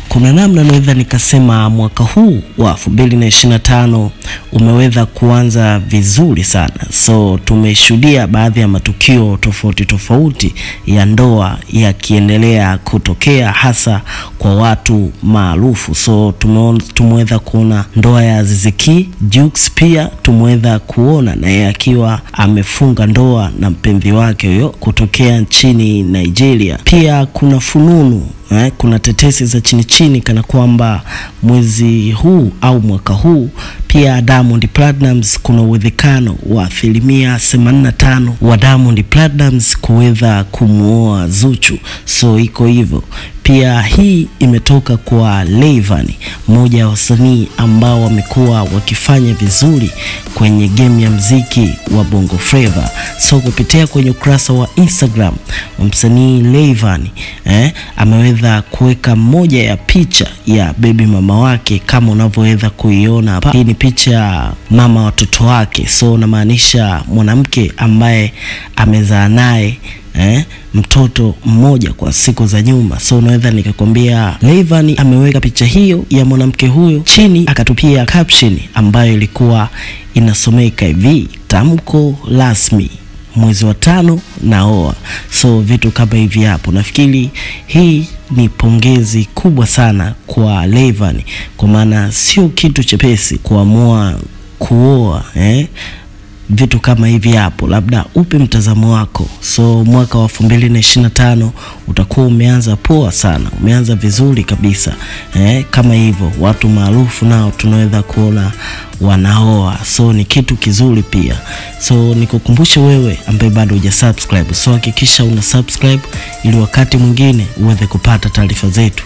Kuna namna naweza nikasema mwaka huu wa 2025 umeweza kuanza vizuri sana. So tumeshuhudia baadhi ya matukio tofauti ya ndoa yakiendelea kutokea hasa kwa watu maarufu. So tumeweza kuona ndoa ya Azizi Ki, Jux pia tumeweza kuona na yeye akiwa amefunga ndoa na mpenzi wake huyo kutokea nchini Nigeria. Pia kuna fununu kuna tetesi za chini kana kwamba mwezi huu au mwaka huu pia Diamond Platnumz kuna uwezekano wa 85% wa Diamond Platnumz kuweza kumuoa Zuchu. So iko hivyo. Pia hii imetoka kwa Rayvanny, mmoja wa wasanii ambao wamekuwa wakifanya vizuri kwenye game ya muziki wa Bongo Flava. So kupitia kwenye ukurasa wa Instagram, msanii Rayvanny ameweza kuweka moja ya picha ya baby mama wake kama unavyoweza kuiona hapa. Hii ni picha mama watoto wake. So namaanisha mwanamke ambaye amezaa naye mtoto mmoja kwa siku za nyuma. So naweza nikakwambia Rayvanny ameweka picha hiyo ya mwanamke huyo, chini akatupia caption ambayo ilikuwa inasomeka hivi: tamko rasmi, mwezi wa 5 naoa. So vitu kama hivi hapo. Nafikiri hii ni pongezi kubwa sana kwa Rayvanny, kwa maana sio kitu chepesi kuamua kuoa vitu kama hivi hapo. Labda upe mtazamo wako. So mwaka wa 2025 utakuwa umeanza poa sana, umeanza vizuri kabisa. Kama hivyo watu maarufu nao tunaweza kuona wanaoa. So ni kitu kizuri pia. So nikukumbushe wewe ambaye bado hujasubscribe, so hakikisha una subscribe ili wakati mwingine uweze kupata taarifa zetu.